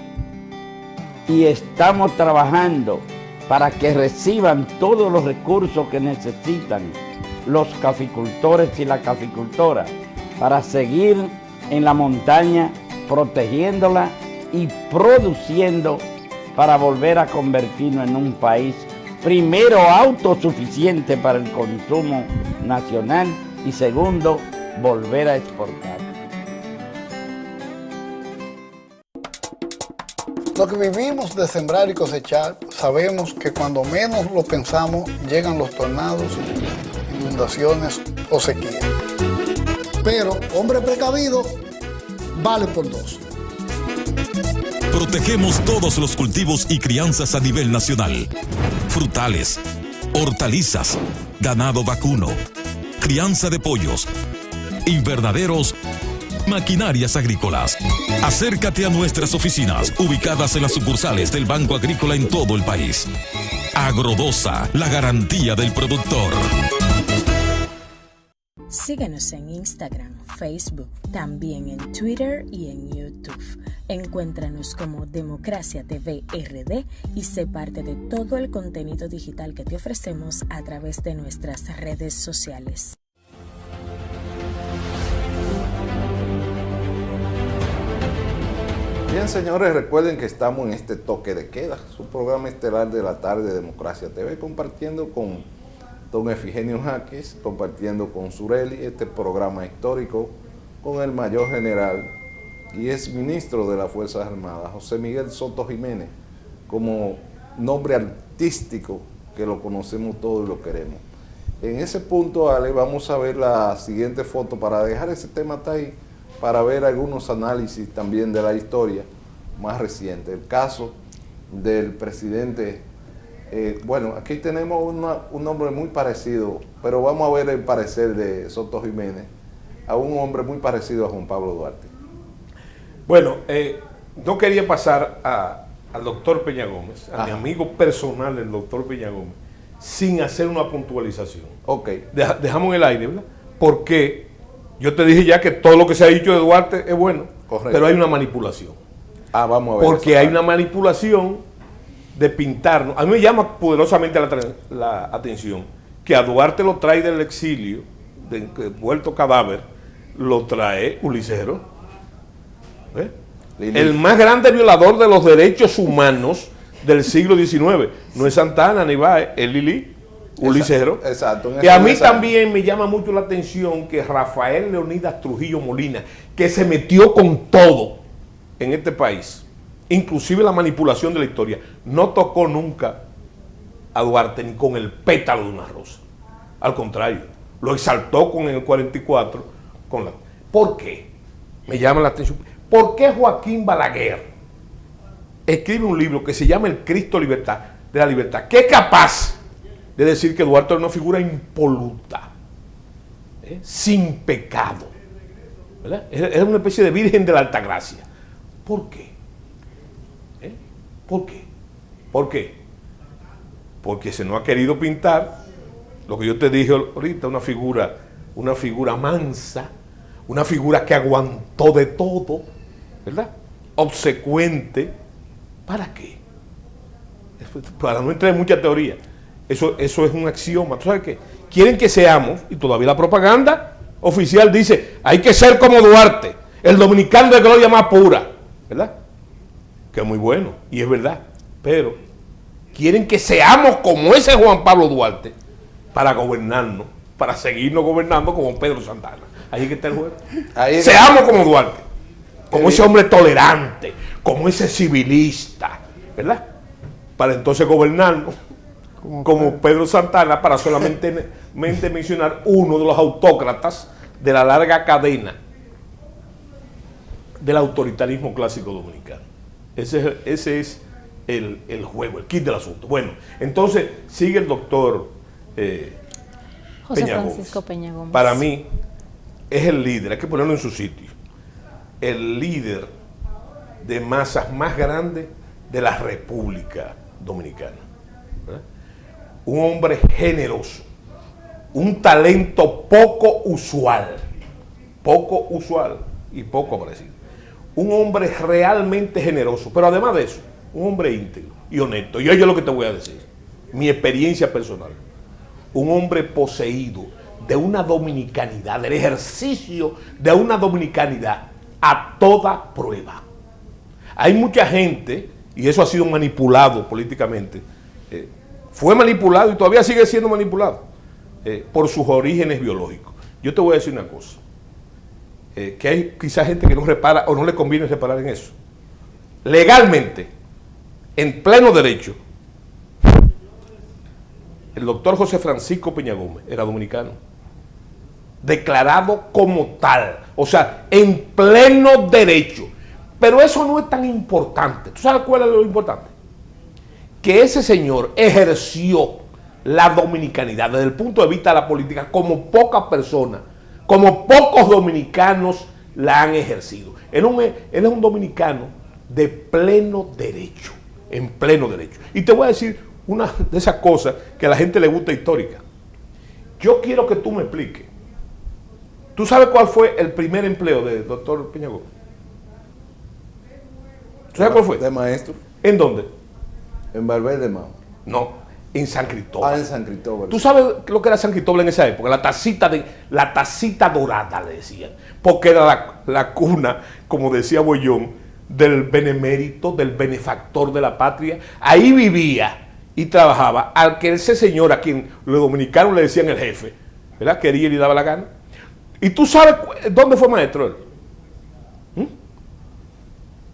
[SPEAKER 8] y estamos trabajando para que reciban todos los recursos que necesitan los caficultores y la caficultora para seguir en la montaña, protegiéndola y produciendo para volver a convertirnos en un país primero autosuficiente para el consumo nacional y segundo, volver a exportar.
[SPEAKER 9] Lo que vivimos de sembrar y cosechar, sabemos que cuando menos lo pensamos llegan los tornados, inundaciones o sequía. Pero hombre precavido vale por dos.
[SPEAKER 10] Protegemos todos los cultivos y crianzas a nivel nacional. Frutales, hortalizas, ganado vacuno, crianza de pollos, invernaderos, maquinarias agrícolas. Acércate a nuestras oficinas ubicadas en las sucursales del Banco Agrícola en todo el país. Agrodosa, la garantía del productor.
[SPEAKER 11] Síguenos en Instagram, Facebook, también en Twitter y en YouTube. Encuéntranos como Democracia TV RD y sé parte de todo el contenido digital que te ofrecemos a través de nuestras redes sociales.
[SPEAKER 3] Bien, señores, recuerden que estamos en este toque de queda, su programa estelar de la tarde de Democracia TV, compartiendo con don Efigenio Jaques, compartiendo con Sureli este programa histórico con el mayor general y ex ministro de las Fuerzas Armadas, José Miguel Soto Jiménez, como nombre artístico que lo conocemos todos y lo queremos. En ese punto, Ale, vamos a ver la siguiente foto para dejar ese tema hasta ahí, para ver algunos análisis también de la historia más reciente. El caso del presidente, bueno, aquí tenemos un nombre muy parecido, pero vamos a ver el parecer de Soto Jiménez, a un hombre muy parecido a Juan Pablo Duarte.
[SPEAKER 6] Bueno, no quería pasar al doctor Peña Gómez, a mi amigo personal, el doctor Peña Gómez, sin hacer una puntualización.
[SPEAKER 3] Ok.
[SPEAKER 6] Dejamos en el aire, ¿verdad? Porque yo te dije ya que todo lo que se ha dicho de Duarte es bueno, correcto, pero hay una manipulación.
[SPEAKER 3] Vamos a ver.
[SPEAKER 6] Porque hay una manipulación de pintarnos. A mí me llama poderosamente la atención que a Duarte lo trae del exilio, vuelto cadáver, lo trae Ulicero. El más grande violador de los derechos humanos del siglo XIX. No es Santana ni Báez, es Lili, Ulicero.
[SPEAKER 3] Exacto.
[SPEAKER 6] Y a mí también me llama mucho la atención que Rafael Leonidas Trujillo Molina, que se metió con todo en este país, inclusive la manipulación de la historia, no tocó nunca a Duarte ni con el pétalo de una rosa. Al contrario, lo exaltó con el 44. ¿Por qué? Me llama la atención. ¿Por qué Joaquín Balaguer escribe un libro que se llama El Cristo de la Libertad, que es capaz de decir que Duarte era una figura impoluta, sin pecado, ¿verdad? Era una especie de virgen de la altagracia? ¿Por qué? ¿Por qué? ¿Por qué? Porque se nos ha querido pintar lo que yo te dije ahorita, una figura mansa, una figura que aguantó de todo, ¿verdad? Obsecuente. ¿Para qué? Para no entrar en mucha teoría. Eso es un axioma. ¿Tú sabes qué? Quieren que seamos, y todavía la propaganda oficial dice, hay que ser como Duarte, el dominicano de gloria más pura, ¿verdad? Que es muy bueno, y es verdad, pero quieren que seamos como ese Juan Pablo Duarte para gobernarnos, para seguirnos gobernando como Pedro Santana. Ahí es que está el juego. Seamos como Duarte, como ese hombre tolerante, como ese civilista, ¿verdad? Para entonces gobernarnos como Pedro Santana, para solamente mencionar uno de los autócratas de la larga cadena del autoritarismo clásico dominicano. Ese es el juego, el kit del asunto. Bueno, entonces sigue el doctor
[SPEAKER 5] José
[SPEAKER 6] Peña
[SPEAKER 5] Francisco
[SPEAKER 6] Gómez.
[SPEAKER 5] Peña Gómez.
[SPEAKER 6] Para mí es el líder, hay que ponerlo en su sitio, el líder de masas más grande de la República Dominicana, ¿verdad? Un hombre generoso, un talento poco usual y poco aparecido. Un hombre realmente generoso, pero además de eso, un hombre íntegro y honesto. Y oye lo que te voy a decir, mi experiencia personal. Un hombre poseído de una dominicanidad, del ejercicio de una dominicanidad a toda prueba. Hay mucha gente, y eso ha sido manipulado políticamente, fue manipulado y todavía sigue siendo manipulado por sus orígenes biológicos. Yo te voy a decir una cosa, que hay quizás gente que no repara o no le conviene reparar en eso. Legalmente, en pleno derecho, el doctor José Francisco Peña Gómez era dominicano, declarado como tal, o sea, en pleno derecho. Pero eso no es tan importante. ¿Tú sabes cuál es lo importante? Que ese señor ejerció la dominicanidad desde el punto de vista de la política como pocas personas, como pocos dominicanos la han ejercido. Él es un dominicano de pleno derecho, en pleno derecho. Y te voy a decir una de esas cosas que a la gente le gusta histórica. Yo quiero que tú me expliques. ¿Tú sabes cuál fue el primer empleo del doctor Peña Gómez? ¿Tú sabes cuál fue?
[SPEAKER 3] De maestro.
[SPEAKER 6] ¿En dónde?
[SPEAKER 3] En Valverde, Mao.
[SPEAKER 6] No, en San Cristóbal.
[SPEAKER 3] En San Cristóbal.
[SPEAKER 6] ¿Tú sabes lo que era San Cristóbal en esa época? La tacita dorada, le decían. Porque era la cuna, como decía Bollón, del benemérito, del benefactor de la patria. Ahí vivía y trabajaba al que ese señor, a quien los dominicanos le decían el jefe, ¿verdad? Quería y le daba la gana. ¿Y tú sabes dónde fue maestro él?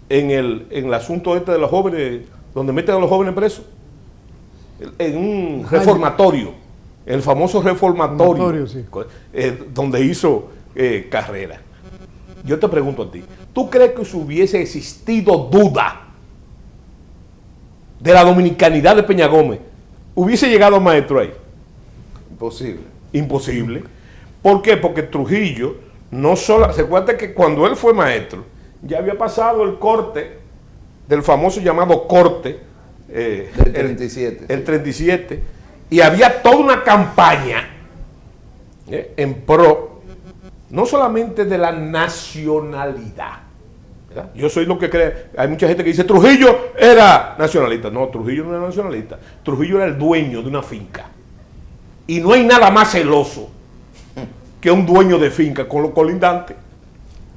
[SPEAKER 6] En el asunto este de los jóvenes, donde meten a los jóvenes presos, en un reformatorio, el famoso reformatorio, sí. Donde hizo carrera. Yo te pregunto a ti, ¿tú crees que si hubiese existido duda de la dominicanidad de Peña Gómez, hubiese llegado maestro ahí?
[SPEAKER 3] Imposible.
[SPEAKER 6] Imposible. ¿Por qué? Porque Trujillo no solo... Se cuenta que cuando él fue maestro, ya había pasado el corte del famoso llamado corte
[SPEAKER 3] del 37.
[SPEAKER 6] El 37. Y había toda una campaña en pro, no solamente de la nacionalidad, ¿verdad? Yo soy lo que cree. Hay mucha gente que dice Trujillo era nacionalista. No, Trujillo no era nacionalista. Trujillo era el dueño de una finca. Y no hay nada más celoso que un dueño de finca con los colindantes.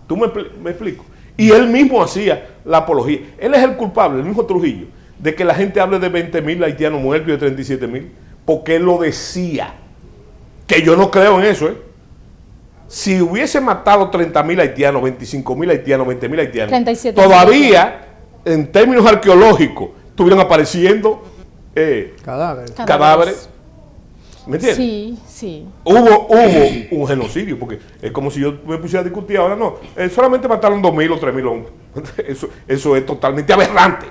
[SPEAKER 6] ¿Tú me explico? Y él mismo hacía la apología. Él es el culpable, el mismo Trujillo, de que la gente hable de 20.000 haitianos muertos y de 37.000, porque él lo decía. Que yo no creo en eso, Si hubiese matado 30.000 haitianos, 25.000 haitianos, 20.000 haitianos,
[SPEAKER 5] 37
[SPEAKER 6] todavía, en términos arqueológicos, estuvieran apareciendo cadáveres. ¿Me entiendes?
[SPEAKER 5] Sí, sí.
[SPEAKER 6] Hubo un genocidio, porque es como si yo me pusiera a discutir ahora, no, solamente mataron 2.000 o 3.000 hombres. Eso es totalmente aberrante,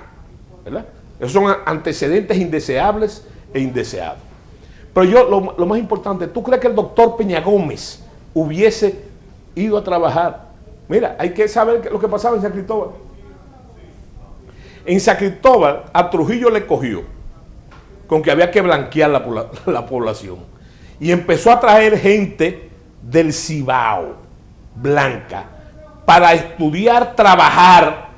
[SPEAKER 6] ¿verdad? Esos son antecedentes indeseables e indeseados. Pero yo, lo más importante, ¿tú crees que el doctor Peña Gómez hubiese ido a trabajar? Mira, hay que saber lo que pasaba en San Cristóbal. En San Cristóbal a Trujillo le cogió con que había que blanquear la población. Y empezó a traer gente del Cibao, blanca, para estudiar, trabajar.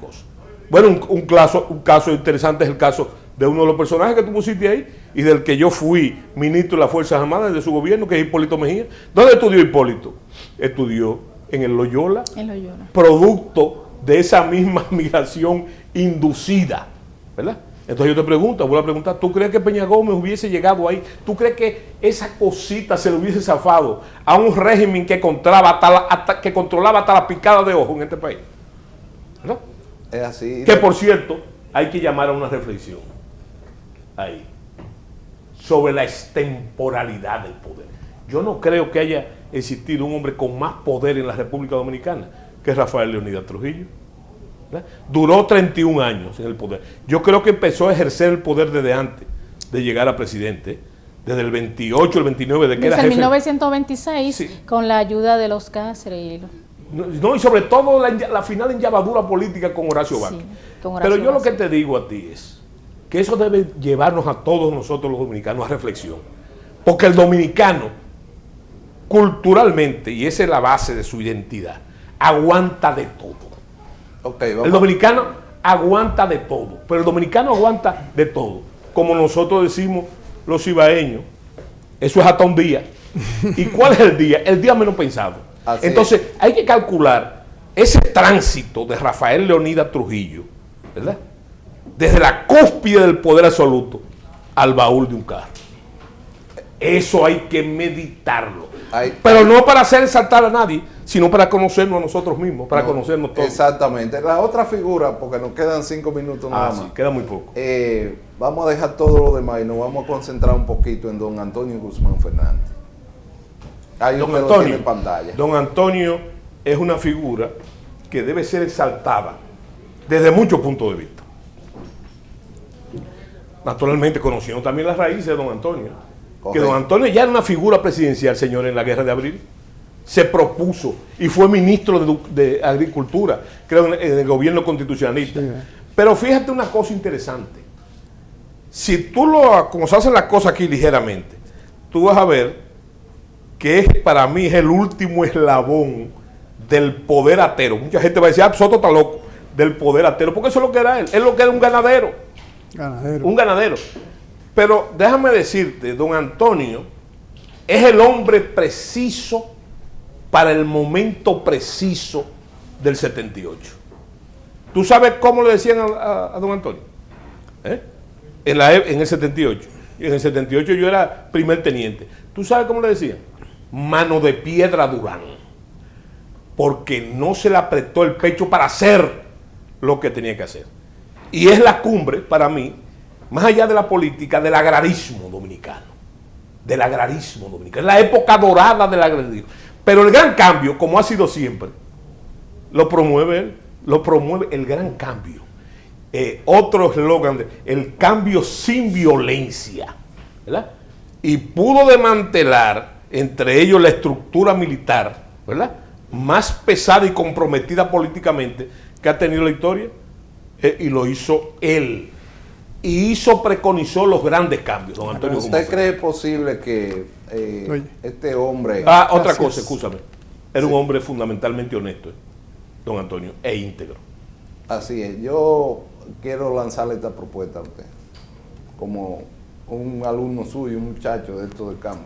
[SPEAKER 6] Bueno, un caso interesante es el caso de uno de los personajes que tú pusiste ahí y del que yo fui ministro de las Fuerzas Armadas de su gobierno, que es Hipólito Mejía. ¿Dónde estudió Hipólito? Estudió en el Loyola, producto de esa misma migración inducida, ¿verdad? Entonces yo te pregunto, vuelvo a preguntar, ¿tú crees que Peña Gómez hubiese llegado ahí? ¿Tú crees que esa cosita se le hubiese zafado a un régimen que controlaba hasta la picada de ojo en este país? ¿No?
[SPEAKER 3] Es así.
[SPEAKER 6] Que por cierto, hay que llamar a una reflexión ahí sobre la extemporalidad del poder. Yo no creo que haya existido un hombre con más poder en la República Dominicana que Rafael Leónidas Trujillo. ¿Verdad? Duró 31 años en el poder. Yo creo que empezó a ejercer el poder desde antes de llegar a presidente, desde el 28, el 29, de que era jefe.
[SPEAKER 5] Desde 1926, sí, con la ayuda de los Cáceres.
[SPEAKER 6] No, y sobre todo la final enllavadura política con Horacio Vázquez. Sí, pero yo lo que te digo a ti es que eso debe llevarnos a todos nosotros los dominicanos a reflexión. Porque el dominicano, culturalmente, y esa es la base de su identidad, aguanta de todo. El dominicano aguanta de todo, pero el dominicano aguanta de todo. Como nosotros decimos los cibaeños, eso es hasta un día. ¿Y cuál es el día? El día menos pensado. Así Entonces, hay que calcular ese tránsito de Rafael Leónidas Trujillo, ¿verdad? Desde la cúspide del poder absoluto al baúl de un carro. Eso hay que meditarlo. Pero no para hacer exaltar a nadie, sino para conocernos a nosotros mismos, para conocernos todos.
[SPEAKER 3] Exactamente. La otra figura, porque nos quedan 5 minutos nada más.
[SPEAKER 6] Sí, queda muy poco.
[SPEAKER 3] Vamos a dejar todo lo demás y nos vamos a concentrar un poquito en don Antonio Guzmán Fernández. Ahí don Antonio tiene pantalla.
[SPEAKER 6] Don Antonio es una figura que debe ser exaltada desde muchos puntos de vista. Naturalmente conociendo también las raíces de don Antonio. Que don Antonio ya era una figura presidencial, señor, en la Guerra de Abril. Se propuso y fue ministro de Agricultura, creo, en el gobierno constitucionalista. Sí. Pero fíjate una cosa interesante. Si tú como se hacen las cosas aquí ligeramente, tú vas a ver que para mí es el último eslabón del poder atero. Mucha gente va a decir, Soto está loco, del poder atero, porque eso es lo que era él. Él lo que era un ganadero. Un ganadero. Pero déjame decirte, don Antonio es el hombre preciso para el momento preciso del 78. ¿Tú sabes cómo le decían a don Antonio? En el 78. En el 78 yo era primer teniente. ¿Tú sabes cómo le decían? Mano de piedra Durán. Porque no se le apretó el pecho para hacer lo que tenía que hacer. Y es la cumbre, para mí, más allá de la política, del agrarismo dominicano. Del agrarismo dominicano. Es la época dorada del agrarismo. Pero el gran cambio, como ha sido siempre, lo promueve él. Lo promueve el gran cambio. Otro eslogan, el cambio sin violencia, ¿verdad? Y pudo desmantelar, entre ellos, la estructura militar, ¿verdad?, más pesada y comprometida políticamente que ha tenido la historia, y lo hizo él. Y preconizó los grandes cambios, don Antonio.
[SPEAKER 3] ¿Usted cree posible que este hombre...
[SPEAKER 6] Otra cosa, escúchame. Era un hombre fundamentalmente honesto, don Antonio, e íntegro.
[SPEAKER 3] Así es. Yo quiero lanzarle esta propuesta a usted, como un alumno suyo, un muchacho de esto del campo.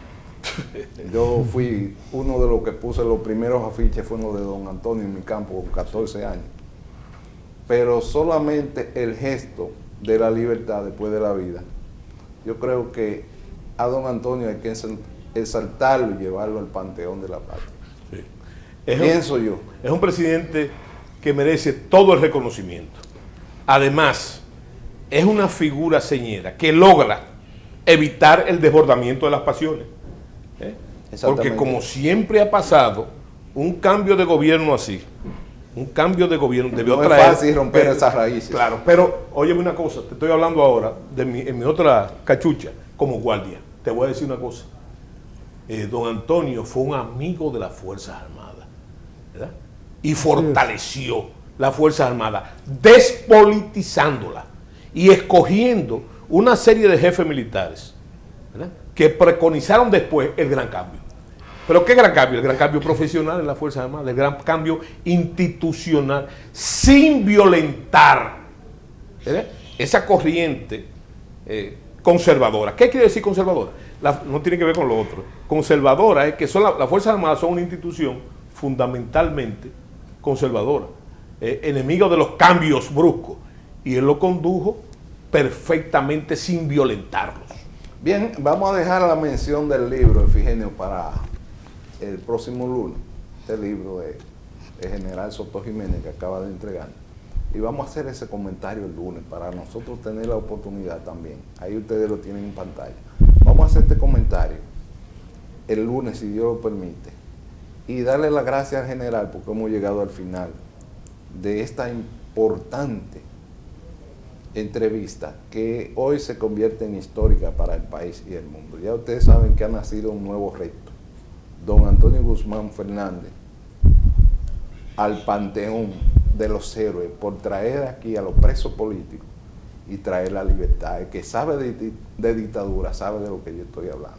[SPEAKER 3] Yo fui uno de los que puse los primeros afiches, fue uno de don Antonio en mi campo con 14 años. Pero solamente el gesto de la libertad después de la vida, yo creo que a don Antonio hay que exaltarlo y llevarlo al panteón de la patria. Sí. Pienso yo.
[SPEAKER 6] Es un presidente que merece todo el reconocimiento. Además, es una figura señera que logra evitar el desbordamiento de las pasiones. Porque como siempre ha pasado, un cambio de gobierno así, un cambio de gobierno debió
[SPEAKER 3] traer... No es fácil romper esas raíces.
[SPEAKER 6] Claro, pero óyeme una cosa, te estoy hablando ahora en mi otra cachucha como guardia. Te voy a decir una cosa. Don Antonio fue un amigo de las Fuerzas Armadas, ¿verdad? Y fortaleció las Fuerzas Armadas, despolitizándola y escogiendo una serie de jefes militares, ¿verdad?, que preconizaron después el gran cambio. ¿Pero qué gran cambio? El gran cambio profesional en las Fuerzas Armadas, el gran cambio institucional, sin violentar, ¿verdad?, esa corriente conservadora. ¿Qué quiere decir conservadora? No tiene que ver con lo otro. Conservadora es que las Fuerzas Armadas son una institución fundamentalmente conservadora, enemigo de los cambios bruscos, y él lo condujo perfectamente sin violentarlos.
[SPEAKER 3] Bien, vamos a dejar la mención del libro, Efigenio, para el próximo lunes. Este libro de General Soto Jiménez que acaba de entregar. Y vamos a hacer ese comentario el lunes para nosotros tener la oportunidad también. Ahí ustedes lo tienen en pantalla. Vamos a hacer este comentario el lunes, si Dios lo permite. Y darle las gracias al general porque hemos llegado al final de esta importante entrevista que hoy se convierte en histórica para el país y el mundo. Ya ustedes saben que ha nacido un nuevo reto. Don Antonio Guzmán Fernández al panteón de los héroes por traer aquí a los presos políticos y traer la libertad. El que sabe de dictadura sabe de lo que yo estoy hablando.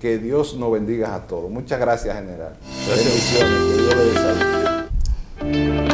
[SPEAKER 3] Que Dios nos bendiga a todos. Muchas gracias, general.
[SPEAKER 6] Gracias.
[SPEAKER 3] Bendiciones. Que Dios le dé salud.